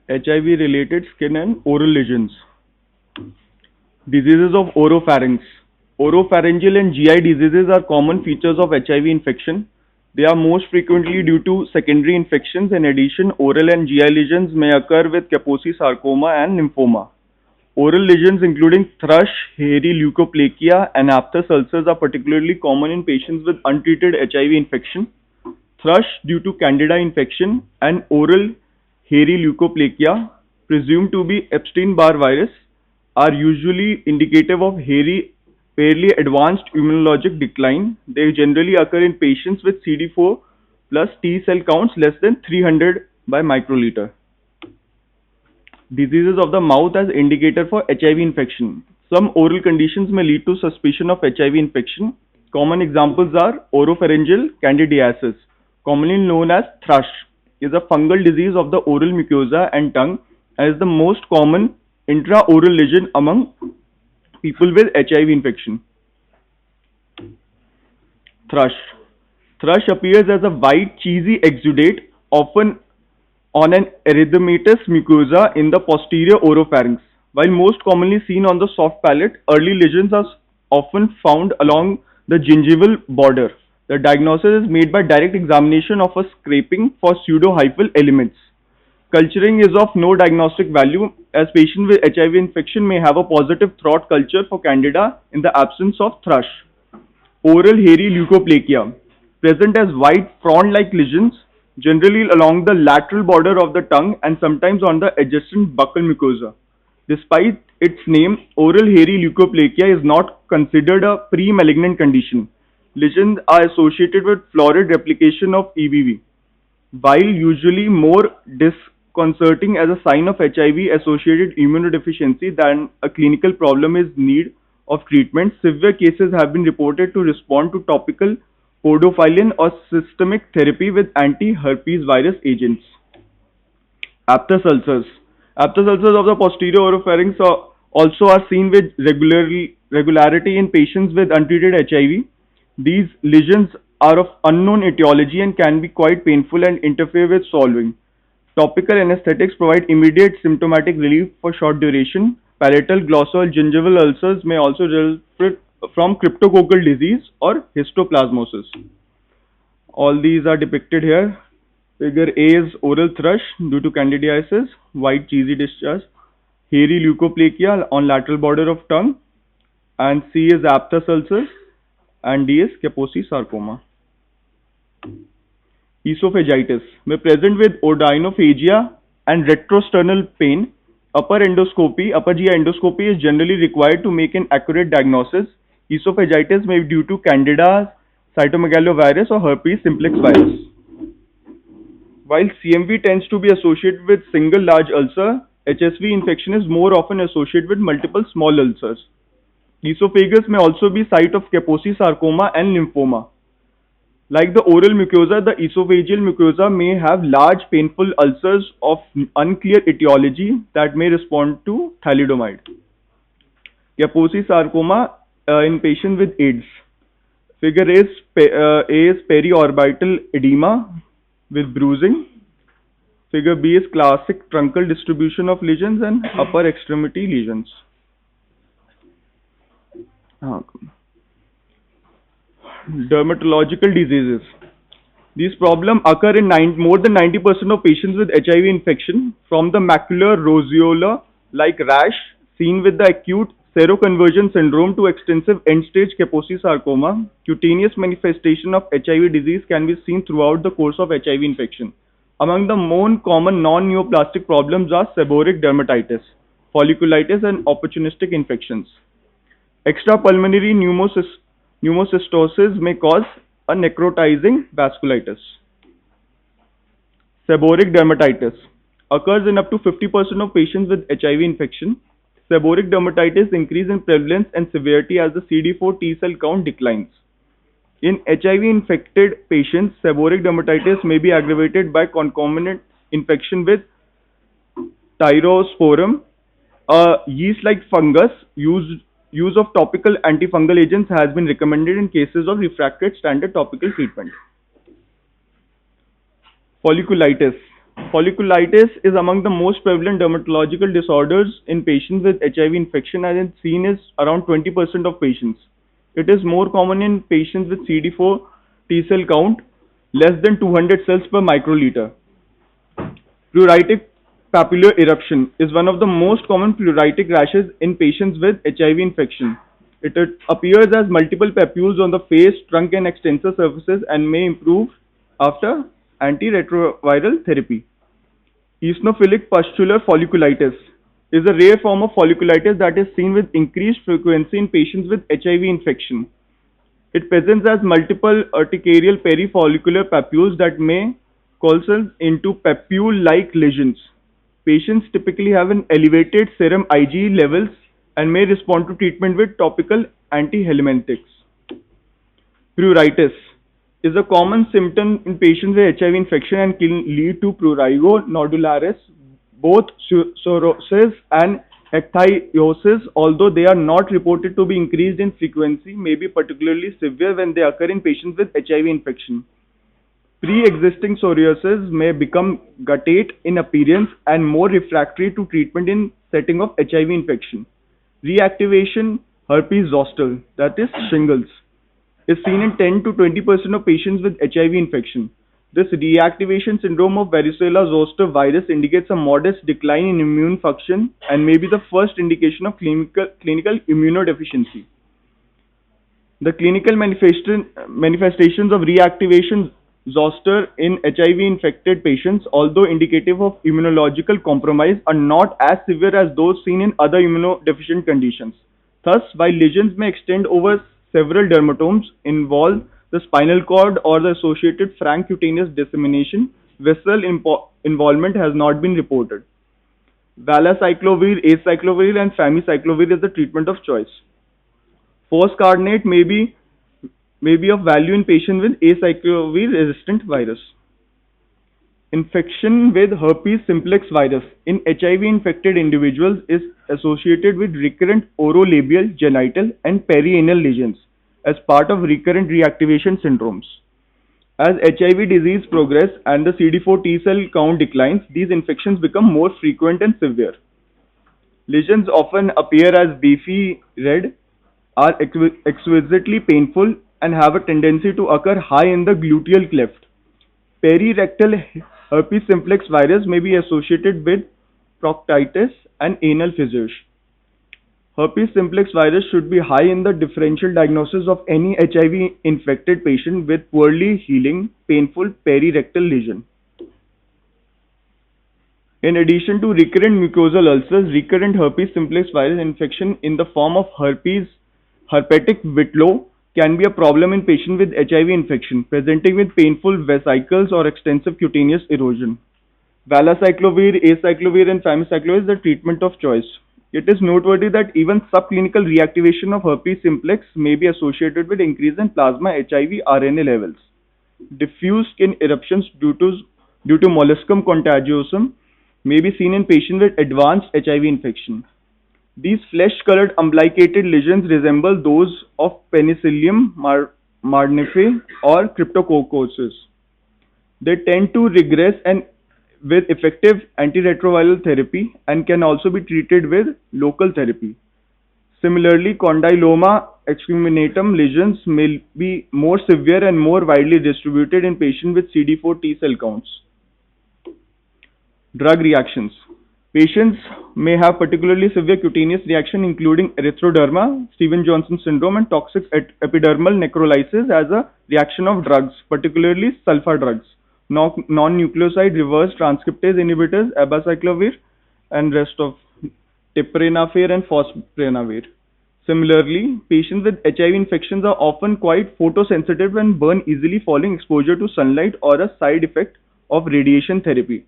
HIV related skin and oral lesions. Diseases of oropharynx. Oropharyngeal and GI diseases are common features of HIV infection. They are most frequently due to secondary infections. In addition, oral and GI lesions may occur with Kaposi sarcoma and lymphoma. Oral lesions including thrush, hairy leukoplakia, and aphthous ulcers are particularly common in patients with untreated HIV infection. Thrush due to Candida infection and oral hairy leukoplakia, presumed to be Epstein-Barr virus, are usually indicative of hairy, fairly advanced immunologic decline. They generally occur in patients with CD4 plus T cell counts less than 300 by microliter. Diseases of the mouth as indicator for HIV infection. Some oral conditions may lead to suspicion of HIV infection. Common examples are oropharyngeal candidiasis, commonly known as thrush, is a fungal disease of the oral mucosa and tongue and is the most common intraoral lesion among people with HIV infection. Thrush. Thrush appears as a white cheesy exudate, often on an erythematous mucosa in the posterior oropharynx. While most commonly seen on the soft palate, early lesions are often found along the gingival border. The diagnosis is made by direct examination of a scraping for pseudohyphal elements. Culturing is of no diagnostic value as patients with HIV infection may have a positive throat culture for Candida in the absence of thrush. Oral hairy leukoplakia, present as white frond-like lesions, generally along the lateral border of the tongue and sometimes on the adjacent buccal mucosa. Despite its name, oral hairy leukoplakia is not considered a pre-malignant condition. Lesions are associated with florid replication of EBV, while usually more disconcerting as a sign of HIV-associated immunodeficiency than a clinical problem is need of treatment. Severe cases have been reported to respond to topical podophyllin or systemic therapy with anti-herpes virus agents. Aphthous ulcers. Aphthous ulcers of the posterior oropharynx also are seen with regularity in patients with untreated HIV. These lesions are of unknown etiology and can be quite painful and interfere with swallowing. Topical anesthetics provide immediate symptomatic relief for short duration. Palatal, glossal, gingival ulcers may also result from cryptococcal disease or histoplasmosis. All these are depicted here. Figure A is oral thrush due to candidiasis, white cheesy discharge, hairy leukoplakia on lateral border of tongue, and C is aphthous ulcers, and D is Kaposi sarcoma. Esophagitis may present with odynophagia and retrosternal pain. Upper GI endoscopy is generally required to make an accurate diagnosis. Esophagitis may be due to Candida, cytomegalovirus or herpes simplex virus. While CMV tends to be associated with single large ulcer, HSV infection is more often associated with multiple small ulcers. Esophagus may also be site of Kaposi sarcoma and lymphoma. Like the oral mucosa, the esophageal mucosa may have large painful ulcers of unclear etiology that may respond to thalidomide. Kaposi sarcoma in patients with AIDS. Figure A is periorbital edema with bruising. Figure B is classic truncal distribution of lesions and upper extremity lesions. Dermatological diseases. These problems occur in more than 90% of patients with HIV infection, from the macular roseola-like rash seen with the acute seroconversion syndrome to extensive end-stage Kaposi sarcoma. Cutaneous manifestation of HIV disease can be seen throughout the course of HIV infection. Among the more common non-neoplastic problems are seborrheic dermatitis, folliculitis, and opportunistic infections. Extrapulmonary pneumocystosis may cause a necrotizing vasculitis. Seborrheic dermatitis occurs in up to 50% of patients with HIV infection. Seborrheic dermatitis increases in prevalence and severity as the CD4 T cell count declines. In HIV-infected patients, seborrheic dermatitis may be aggravated by concomitant infection with Tyrosporum, a yeast-like fungus. Use of topical antifungal agents has been recommended in cases of refractory standard topical treatment. Folliculitis. Folliculitis is among the most prevalent dermatological disorders in patients with HIV infection and is seen as around 20% of patients. It is more common in patients with CD4 T cell count less than 200 cells per microliter. Pleuritic papular eruption is one of the most common pleuritic rashes in patients with HIV infection. It appears as multiple papules on the face, trunk, and extensor surfaces and may improve after antiretroviral therapy. Eosinophilic pustular folliculitis is a rare form of folliculitis that is seen with increased frequency in patients with HIV infection. It presents as multiple urticarial perifollicular papules that may coalesce into papule-like lesions. Patients typically have an elevated serum IgE levels and may respond to treatment with topical antihelmintics. Pruritus is a common symptom in patients with HIV infection and can lead to prurigo nodularis, both cirrhosis and ichthyosis, although they are not reported to be increased in frequency, may be particularly severe when they occur in patients with HIV infection. Pre-existing psoriasis may become guttate in appearance and more refractory to treatment in setting of HIV infection. Reactivation herpes zoster, that is shingles, is seen in 10 to 20% of patients with HIV infection. This reactivation syndrome of varicella zoster virus indicates a modest decline in immune function and may be the first indication of clinical immunodeficiency. The clinical manifestations of reactivation zoster in HIV infected patients, although indicative of immunological compromise, are not as severe as those seen in other immunodeficient conditions. Thus, while lesions may extend over several dermatomes, involve the spinal cord or the associated frank cutaneous dissemination, vessel involvement has not been reported. Valacyclovir, acyclovir, and famiciclovir is the treatment of choice. Foscarnet may be of value in patients with acyclovir-resistant virus. Infection with herpes simplex virus in HIV-infected individuals is associated with recurrent orolabial, genital, and perianal lesions as part of recurrent reactivation syndromes. As HIV disease progresses and the CD4 T cell count declines, these infections become more frequent and severe. Lesions often appear as beefy red, are exquisitely painful, and have a tendency to occur high in the gluteal cleft. Perirectal herpes simplex virus may be associated with proctitis and anal fissures. Herpes simplex virus should be high in the differential diagnosis of any HIV infected patient with poorly healing, painful perirectal lesion. In addition to recurrent mucosal ulcers, recurrent herpes simplex virus infection in the form of herpetic whitlow can be a problem in patients with HIV infection, presenting with painful vesicles or extensive cutaneous erosion. Valacyclovir, acyclovir, and famiciclovir is the treatment of choice. It is noteworthy that even subclinical reactivation of herpes simplex may be associated with increase in plasma HIV RNA levels. Diffuse skin eruptions due to molluscum contagiosum may be seen in patients with advanced HIV infection. These flesh-colored umbilicated lesions resemble those of Penicillium marniae or Cryptococcus. They tend to regress and with effective antiretroviral therapy and can also be treated with local therapy. Similarly, condyloma excuminatum lesions may be more severe and more widely distributed in patients with CD4 T cell counts. Drug reactions. Patients may have particularly severe cutaneous reaction including erythroderma, Stevens-Johnson syndrome, and toxic epidermal necrolysis as a reaction of drugs, particularly sulfa drugs, non-nucleoside reverse transcriptase inhibitors, abaciclovir, and rest of tiprenavir and fosmanogir. Similarly, patients with HIV infections are often quite photosensitive and burn easily following exposure to sunlight or a side effect of radiation therapy.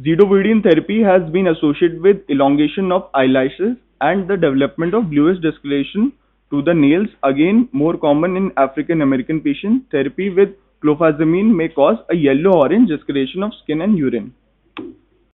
Zidovudine therapy has been associated with elongation of eyelashes and the development of bluish discoloration to the nails, again more common in African American patients. Therapy with clofazimine may cause a yellow-orange discoloration of skin and urine.